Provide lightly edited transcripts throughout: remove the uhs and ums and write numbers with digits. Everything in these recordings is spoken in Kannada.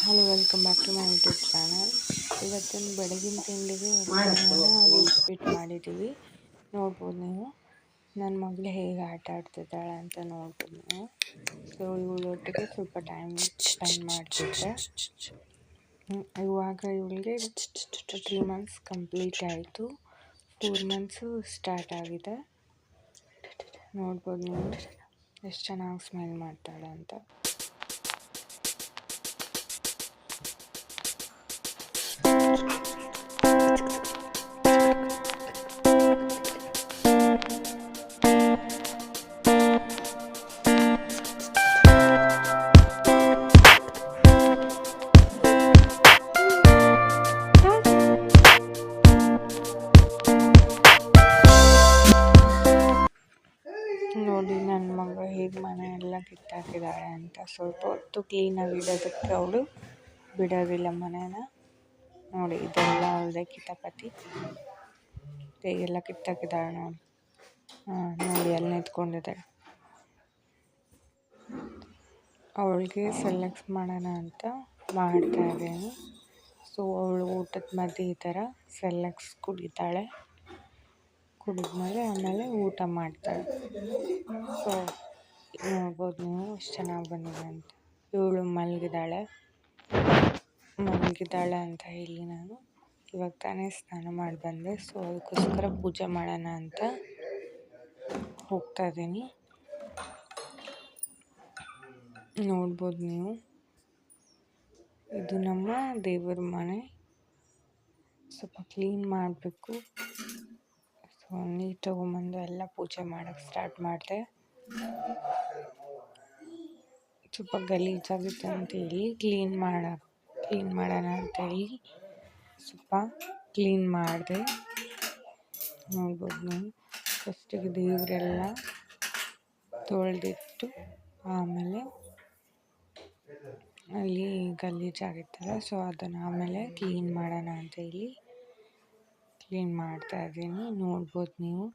Hello, welcome back to my YouTube channel. ಇವತ್ತಿನ ಬೆಳಗಿನ ತಿಂಡಿಗೆ ಒಗ್ಗರಣೆನ ಹಾಗೆ ಉಪ್ಪಿಟ್ಟು ಮಾಡಿದ್ದೀವಿ. ನೋಡ್ಬೋದು ನೀವು. ನನ್ನ ಮಗಳು ಹೇಗೆ ಆಟ ಆಡ್ತಿದ್ದಾಳೆ ಅಂತ ನೋಡ್ಬೋದು ನೀವು. ಸೊ ಇವಳೊಟ್ಟಿಗೆ ಸ್ವಲ್ಪ ಟೈಮ್ ಸ್ಪೆಂಡ್ ಮಾಡ್ತಿದ್ದೆ. ಇವಾಗ ಇವಳಿಗೆ 3 months ಕಂಪ್ಲೀಟ್ ಆಯಿತು. 4 months ಸ್ಟಾರ್ಟ್ ಆಗಿದೆ. ನೋಡ್ಬೋದು ನೀವು ಎಷ್ಟು ಚೆನ್ನಾಗಿ ಸ್ಮೈಲ್ ಮಾಡ್ತಾಳೆ ಅಂತ. ನೋಡಿ ನನ್ನ ಮಗ ಹೇಗೆ ಮನೆ ಎಲ್ಲ ಕಿತ್ತಾಕಿದ್ದಾಳೆ ಅಂತ. ಸ್ವಲ್ಪ ಹೊತ್ತು ಕ್ಲೀನಾಗಿ ಇಡೋದಕ್ಕೆ ಅವಳು ಬಿಡೋದಿಲ್ಲ ಮನೇನ. ನೋಡಿ, ಇದೆಲ್ಲ ಅವಳದೇ ಕಿತಾಪತಿ. ಹೇಗೆಲ್ಲ ಕಿತ್ತಾಕಿದ್ದಾಳೆ ನೋಡಿ. ನೋಡಿ ಅಲ್ಲಿ ನಿಂತ್ಕೊಂಡಿದ್ದಾಳೆ. ಅವಳಿಗೆ ಸೆಲೆಕ್ಟ್ ಮಾಡೋಣ ಅಂತ ಮಾಡ್ತಾ ಇದ್ದೀನಿ. ಸೊ ಅವಳು ಊಟದ ಮಧ್ಯೆ ಈ ಥರ ಸೆಲೆಕ್ಟ್ಸ್ ಕುಡಿತಾಳೆ. ಕುಡಿದ್ಮೇಲೆ ಆಮೇಲೆ ಊಟ ಮಾಡ್ತಾಳೆ. ಸೊ ನೋಡ್ಬೋದು ನೀವು ಎಷ್ಟು ಚೆನ್ನಾಗಿ ಬಂದಿದೆ ಅಂತ. ಇವಳು ಮಲಗಿದ್ದಾಳೆ ಅಂತ ಹೇಳಿ ನಾನು ಇವಾಗ ತಾನೇ ಸ್ನಾನ ಮಾಡಿ ಬಂದೆ. ಸೊ ಅದಕ್ಕೋಸ್ಕರ ಪೂಜೆ ಮಾಡೋಣ ಅಂತ ಹೋಗ್ತಾ ಇದ್ದೀನಿ. ನೋಡ್ಬೋದು ನೀವು, ಇದು ನಮ್ಮ ದೇವರ ಮನೆ. ಸ್ವಲ್ಪ ಕ್ಲೀನ್ ಮಾಡಬೇಕು. ಸೊ ನೀರು ತೊಗೊಂಬಂದು ಎಲ್ಲ ಪೂಜೆ ಮಾಡೋಕ್ಕೆ ಸ್ಟಾರ್ಟ್ ಮಾಡಿದೆ. ಸ್ವಲ್ಪ ಗಲೀಜಾಗಿತ್ತು ಅಂತೇಳಿ ಕ್ಲೀನ್ ಮಾಡೋಣ ಅಂತೇಳಿ ಸ್ವಲ್ಪ ಕ್ಲೀನ್ ಮಾಡಿದೆ. ನೋಡ್ಬೋದು ನೀವು, ಫಸ್ಟಿಗೆ ದೇವರೆಲ್ಲ ತೊಳೆದಿಟ್ಟು ಆಮೇಲೆ ಅಲ್ಲಿ ಗಲೀಜಾಗಿತ್ತಲ್ಲ, ಸೊ ಅದನ್ನು ಆಮೇಲೆ ಕ್ಲೀನ್ ಮಾಡೋಣ ಅಂತೇಳಿ ಕ್ಲೀನ್ ಮಾಡ್ತಾ ಇದ್ದೀನಿ. ನೋಡ್ಬೋದು ನೀವು.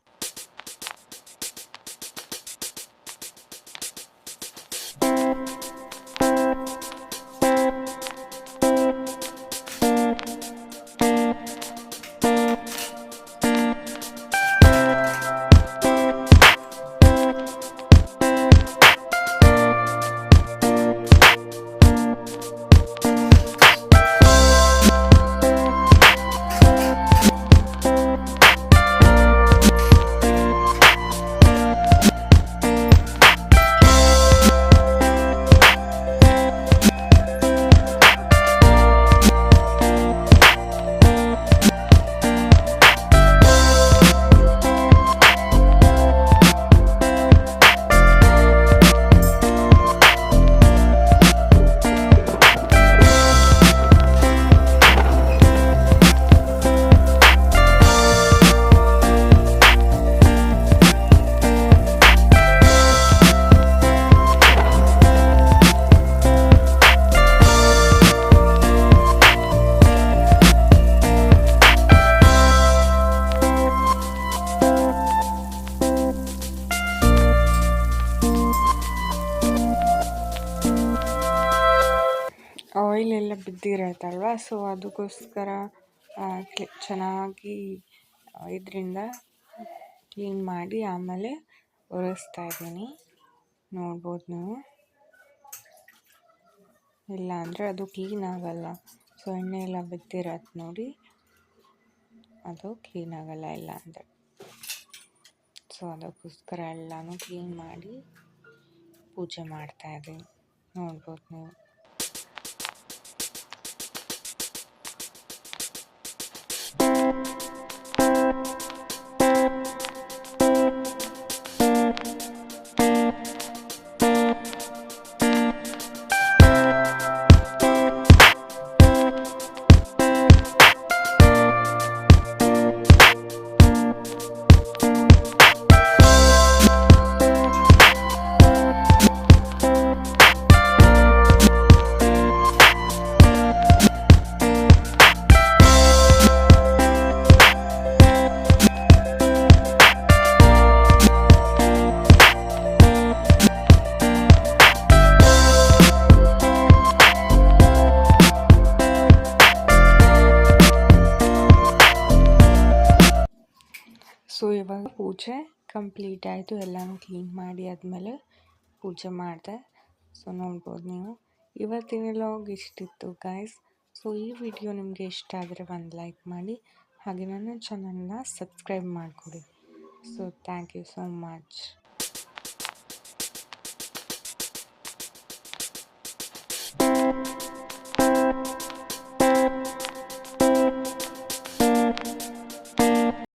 ಆಯಿಲ್ ಎಲ್ಲ ಬಿದ್ದಿರತ್ತಲ್ವ, ಸೊ ಅದಕ್ಕೋಸ್ಕರ ಚೆನ್ನಾಗಿ ಇದರಿಂದ ಕ್ಲೀನ್ ಮಾಡಿ ಆಮೇಲೆ ಒರೆಸ್ತಾ ಇದ್ದೀನಿ. ನೋಡ್ಬೋದು ನೀವು. ಇಲ್ಲ ಅಂದರೆ ಅದು ಕ್ಲೀನ್ ಆಗಲ್ಲ. ಸೊ ಎಣ್ಣೆ ಎಲ್ಲ ಬಿದ್ದಿರತ್ತೆ ನೋಡಿ, ಅದು ಕ್ಲೀನ್ ಆಗಲ್ಲ ಇಲ್ಲ ಅಂದರೆ. ಸೊ ಅದಕ್ಕೋಸ್ಕರ ಎಲ್ಲನೂ ಕ್ಲೀನ್ ಮಾಡಿ ಪೂಜೆ ಮಾಡ್ತಾ ಇದ್ದೀನಿ. ನೋಡ್ಬೋದು ನೀವು. ಇವಾಗ ಪೂಜೆ ಕಂಪ್ಲೀಟ್ ಆಯಿತು. ಎಲ್ಲನೂ ಕ್ಲೀನ್ ಮಾಡಿ ಆದಮೇಲೆ ಪೂಜೆ ಮಾಡಿದೆ. ಸೊ ನೋಡ್ಬೋದು ನೀವು. ಇವತ್ತಿನ ವ್ಲಾಗ್ ಇಷ್ಟಿತ್ತು ಗೈಸ್. ಸೊ ಈ ವಿಡಿಯೋ ನಿಮಗೆ ಇಷ್ಟ ಆದರೆ ಒಂದು ಲೈಕ್ ಮಾಡಿ, ಹಾಗೆ ನನ್ನ ಚಾನಲ್ನ ಸಬ್ಸ್ಕ್ರೈಬ್ ಮಾಡಿಕೊಡಿ. So thank you so much.